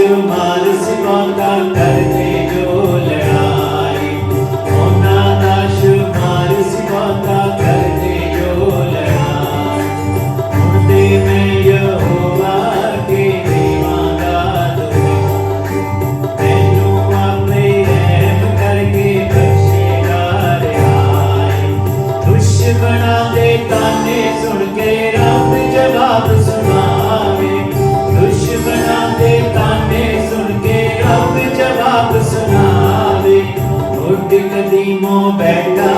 शुमार सिवाता करते जो लड़ाई, उन्हां दा शुमार सिवाता करते जो लड़ाई। मुर्दे में यहोवा के देवां दा दुख, मैनू अपने रहम करके बख्शेगा रिहाई। दुश्मनां दे ताने सुन के रब जवाब सुनावे, दुश्मनां दे ताने सुन के रब जवाब सुनावे। उठ कदीमों बैठा